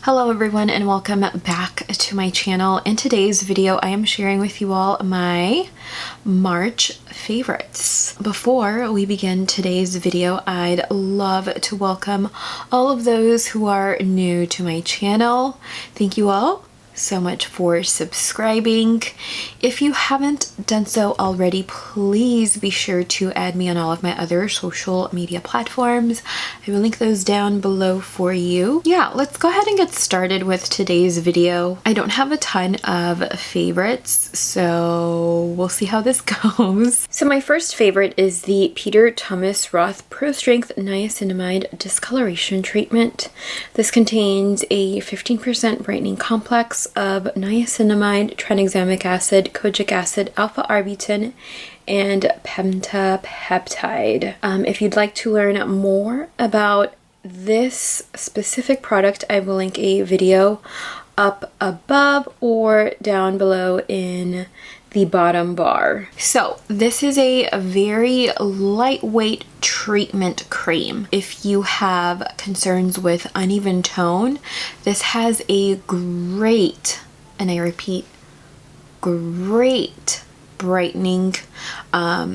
Hello everyone and welcome back to my channel. In today's video I am sharing with you all my March favorites. Before we begin today's video, I'd love to welcome all of those who are new to my channel. Thank you all so much for subscribing. If you haven't done so already, please be sure to add me on all of my other social media platforms. I will link those down below for you. Yeah, let's go ahead and get started with today's video. I don't have a ton of favorites, so we'll see how this goes. So my first favorite is the Peter Thomas Roth Pro Strength Niacinamide Discoloration Treatment. This contains a 15% brightening complex of niacinamide, tranexamic acid, kojic acid, alpha-arbutin, and pentapeptide. If you'd like to learn more about this specific product, I will link a video up above or down below in the bottom bar. So this is a very lightweight treatment cream. If you have concerns with uneven tone, this has a great, and I repeat, great brightening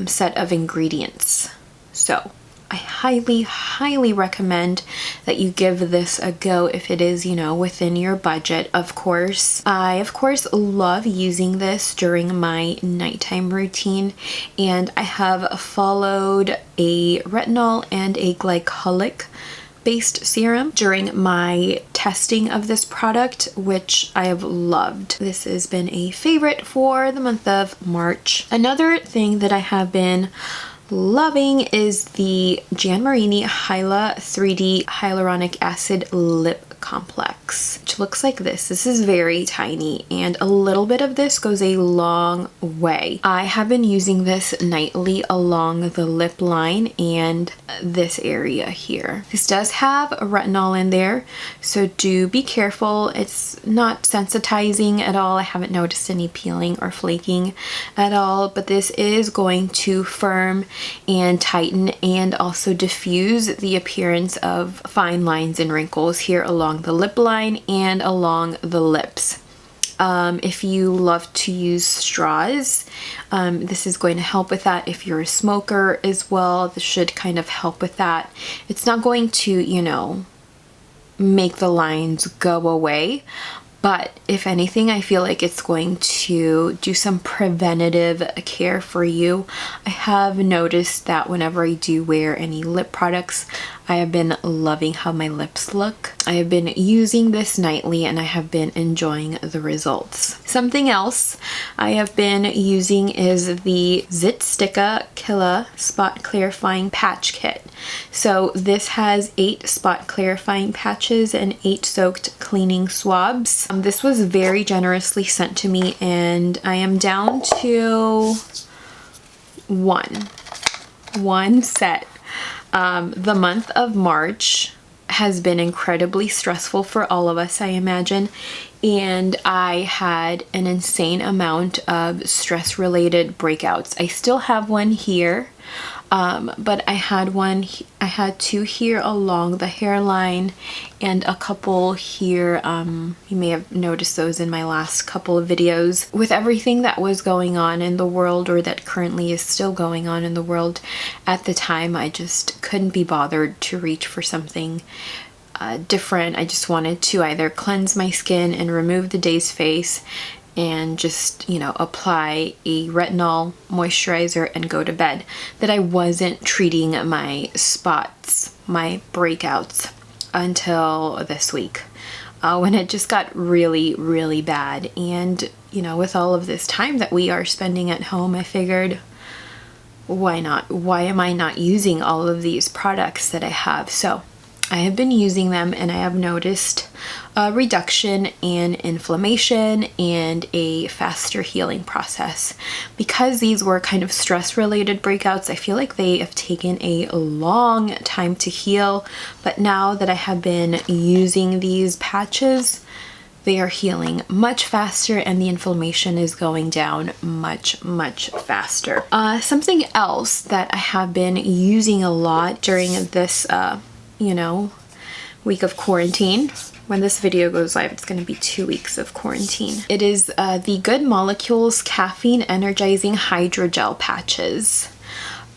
set of ingredients. So I highly recommend that you give this a go if it is, within your budget, of course. I, of course, love using this during my nighttime routine, and I have followed a retinol and a glycolic based serum during my testing of this product, which I have loved. This has been a favorite for the month of March. Another thing that I have been loving is the Marini Hila 3D Hyaluronic Acid Lip Complex, which looks like this. This is very tiny, and a little bit of this goes a long way. I have been using this nightly along the lip line and this area here. This does have a retinol in there, so do be careful. It's not sensitizing at all. I haven't noticed any peeling or flaking at all, but this is going to firm and tighten and also diffuse the appearance of fine lines and wrinkles here along the lip line and along the lips. If you love to use straws, this is going to help with that. If you're a smoker as well, this should kind of help with that. It's not going to, make the lines go away, but if anything, I feel like it's going to do some preventative care for you. I have noticed that whenever I do wear any lip products, I have been loving how my lips look. I have been using this nightly and I have been enjoying the results. Something else I have been using is the Zitsticka KILLA Spot Clarifying Patch Kit. So this has 8 spot clarifying patches and 8 soaked cleaning swabs. This was very generously sent to me and I am down to one set. The month of March has been incredibly stressful for all of us, I imagine, and I had an insane amount of stress-related breakouts. I still have one here, but I had 2 here along the hairline and a couple here. You may have noticed those in my last couple of videos. With everything that was going on in the world, or that currently is still going on in the world at the time, I just couldn't be bothered to reach for something different. I just wanted to either cleanse my skin and remove the day's face and just, apply a retinol moisturizer and go to bed. That I wasn't treating my spots, my breakouts, until this week when it just got really bad. And, with all of this time that we are spending at home, I figured, why not? Why am I not using all of these products that I have? So I have been using them and I have noticed a reduction in inflammation and a faster healing process. Because these were kind of stress-related breakouts, I feel like they have taken a long time to heal, but now that I have been using these patches, they are healing much faster and the inflammation is going down much faster. Something else that I have been using a lot during this week of quarantine when this video goes live, it's going to be 2 weeks of quarantine. It is the Good Molecules Caffeine Energizing Hydrogel patches.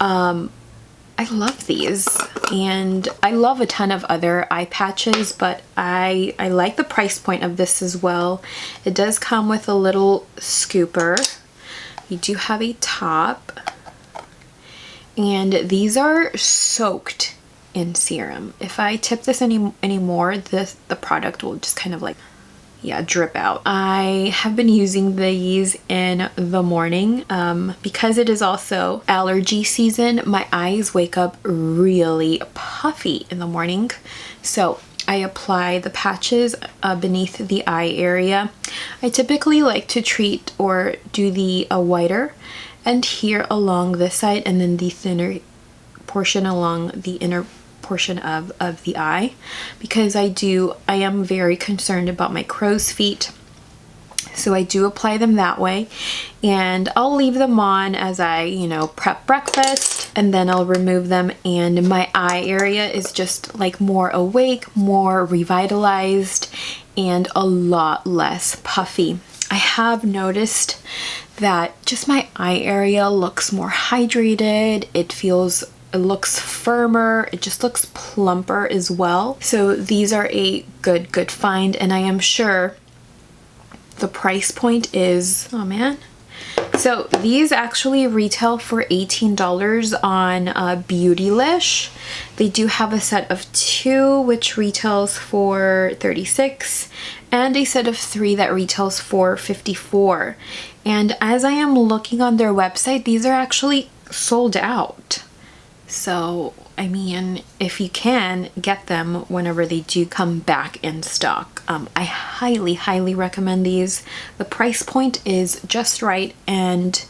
I love these, and I love a ton of other eye patches, but I like the price point of this as well. It does come with a little scooper. You do have a top, and these are soaked in serum. If I tip this anymore, the product will just kind of like, yeah, drip out. I have been using these in the morning because it is also allergy season. My eyes wake up really puffy in the morning, so I apply the patches beneath the eye area. I typically like to treat or do the whiter and here along this side, and then the thinner portion along the inner portion of the eye, because I am very concerned about my crow's feet, so I do apply them that way, and I'll leave them on as I, you know, prep breakfast, and then I'll remove them, and my eye area is just like more awake, more revitalized, and a lot less puffy. I have noticed that just my eye area looks more hydrated. It looks firmer, it just looks plumper as well. So these are a good find, and I am sure the price point is, oh man. So these actually retail for $18 on Beautylish. They do have a set of 2 which retails for $36, and a set of 3 that retails for $54. And as I am looking on their website, these are actually sold out. So, I mean, if you can, get them whenever they do come back in stock. I highly recommend these. The price point is just right, and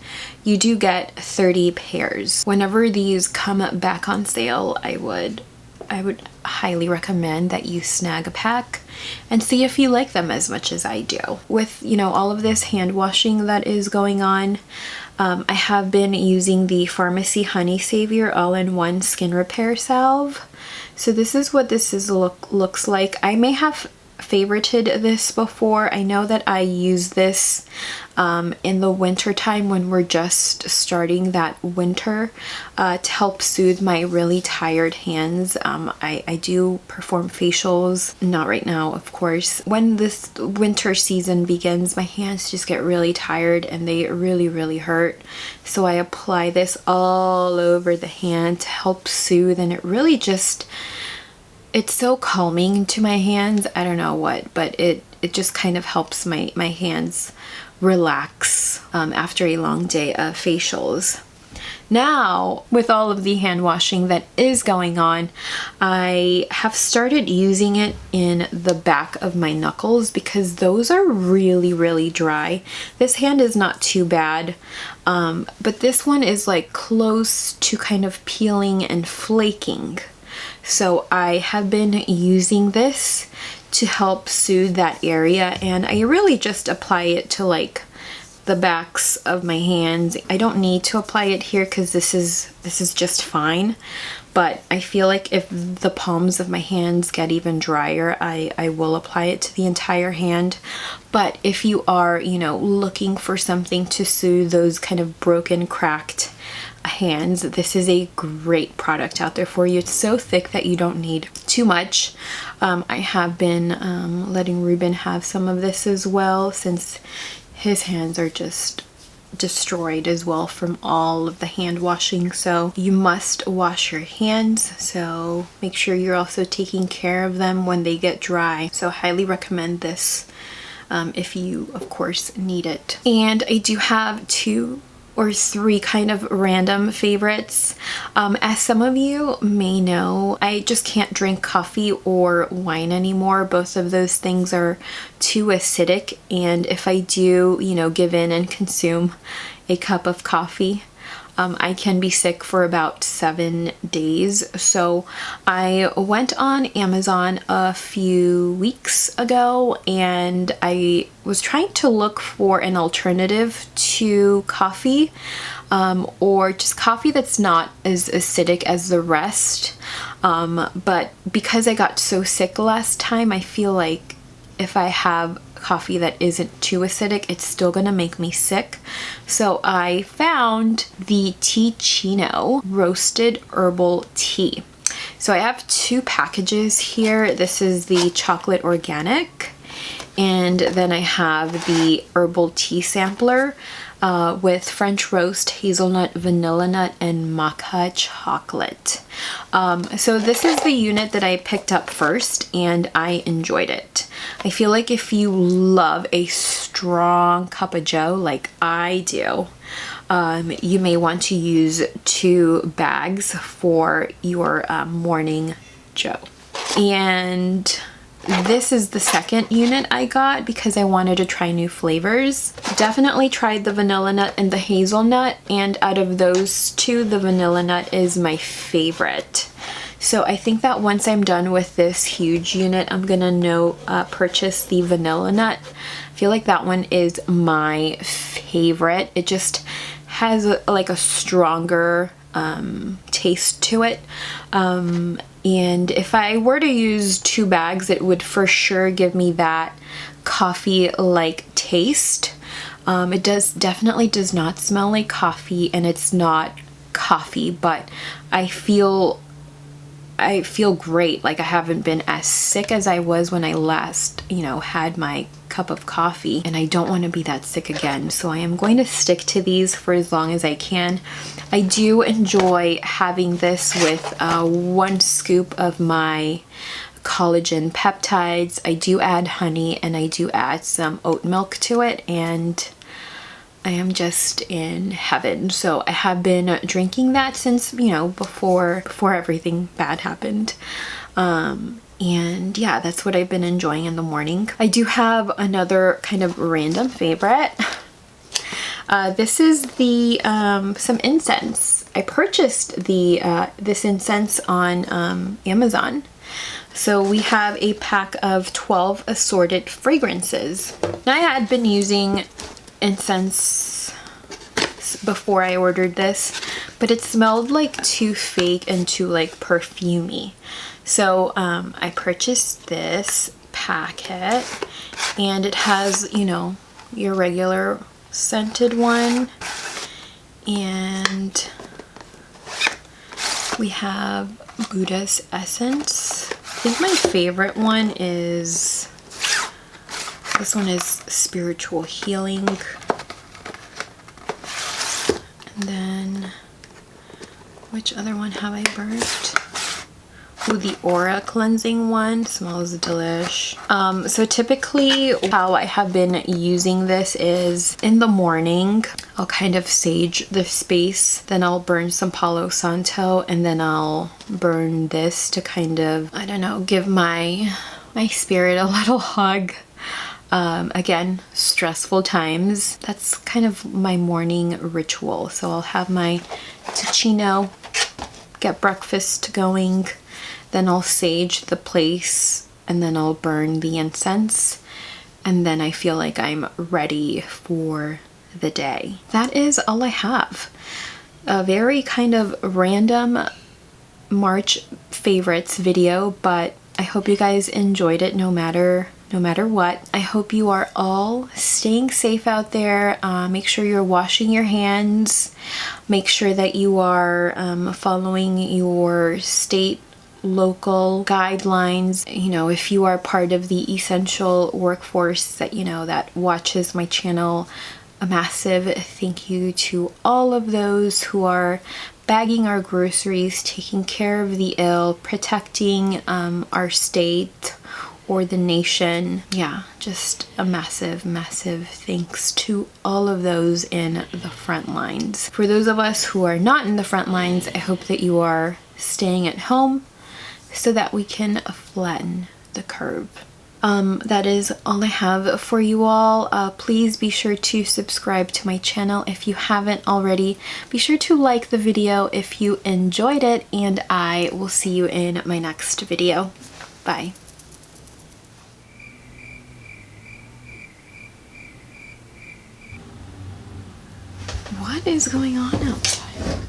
you do get 30 pairs. Whenever these come back on sale, I would highly recommend that you snag a pack and see if you like them as much as I do. With, you know, all of this hand washing that is going on, I have been using the Farmacy Honey Savior All-in-One Skin Repair Salve. So this is what this looks like. I may have favorited this before. I know that I use this in the winter time when we're just starting that winter to help soothe my really tired hands. I do perform facials, not right now of course. When this winter season begins, my hands just get really tired and they really hurt. So I apply this all over the hand to help soothe, and it really just, it's so calming to my hands. I don't know what, but it just kind of helps my hands relax after a long day of facials. Now, with all of the hand washing that is going on, I have started using it in the back of my knuckles because those are really dry. This hand is not too bad, but this one is like close to kind of peeling and flaking. So I have been using this to help soothe that area, and I really just apply it to like the backs of my hands. I don't need to apply it here because this is just fine, but I feel like if the palms of my hands get even drier, I will apply it to the entire hand. But if you are, you know, looking for something to soothe those kind of broken, cracked hands, this is a great product out there for you. It's so thick that you don't need too much. I have been letting Ruben have some of this as well, since his hands are just destroyed as well from all of the hand washing. So you must wash your hands, so make sure you're also taking care of them when they get dry. So highly recommend this if you of course need it. And I do have 2 or 3 kind of random favorites. As some of you may know, I just can't drink coffee or wine anymore. Both of those things are too acidic, and if I do, you know, give in and consume a cup of coffee, I can be sick for about 7 days. So I went on Amazon a few weeks ago and I was trying to look for an alternative to coffee, or just coffee that's not as acidic as the rest. But because I got so sick last time, I feel like if I have coffee that isn't too acidic, it's still gonna make me sick. So I found the Teeccino roasted herbal tea. So I have 2 packages here. This is the chocolate organic, and then I have the herbal tea sampler with French roast, hazelnut, vanilla nut, and maca chocolate. So this is the unit that I picked up first, and I enjoyed it. I feel like if you love a strong cup of joe like I do, you may want to use 2 bags for your morning joe. And this is the second unit I got because I wanted to try new flavors. Definitely tried the vanilla nut and the hazelnut, and out of those 2, the vanilla nut is my favorite. So I think that once I'm done with this huge unit, I'm gonna purchase the vanilla nut. I feel like that one is my favorite. It just has like a stronger taste to it. And if I were to use 2 bags, it would for sure give me that coffee-like taste. It definitely does not smell like coffee, and it's not coffee, but I feel great. Like I haven't been as sick as I was when I last, had my cup of coffee, and I don't want to be that sick again. So I am going to stick to these for as long as I can. I do enjoy having this with 1 scoop of my collagen peptides. I do add honey, and I do add some oat milk to it, and I am just in heaven. So I have been drinking that since, before everything bad happened. And yeah, that's what I've been enjoying in the morning. I do have another kind of random favorite. This is the some incense. I purchased this incense on Amazon. So we have a pack of 12 assorted fragrances. Now, I had been using incense before I ordered this, but it smelled like too fake and too like perfumey. So I purchased this packet, and it has, your regular scented one, and we have Buddha's Essence. I think my favorite one is, this one is Spiritual Healing. And then, which other one have I burnt? Ooh, the Aura Cleansing one smells delish. So typically how I have been using this is in the morning, I'll kind of sage the space, then I'll burn some Palo Santo, and then I'll burn this to kind of, I don't know, give my spirit a little hug. Again, stressful times. That's kind of my morning ritual. So I'll have my Teeccino, get breakfast going, then I'll sage the place, and then I'll burn the incense, and then I feel like I'm ready for the day. That is all I have. A very kind of random March favorites video, but I hope you guys enjoyed it no matter what. I hope you are all staying safe out there. Make sure you're washing your hands. Make sure that you are following your state, local guidelines. If you are part of the essential workforce that watches my channel, a massive thank you to all of those who are bagging our groceries, taking care of the ill, protecting our state or the nation. Yeah, just a massive thanks to all of those in the front lines. For those of us who are not in the front lines, I hope that you are staying at home so that we can flatten the curve. That is all I have for you all. Please be sure to subscribe to my channel if you haven't already. Be sure to like the video if you enjoyed it, and I will see you in my next video. Bye. What is going on outside?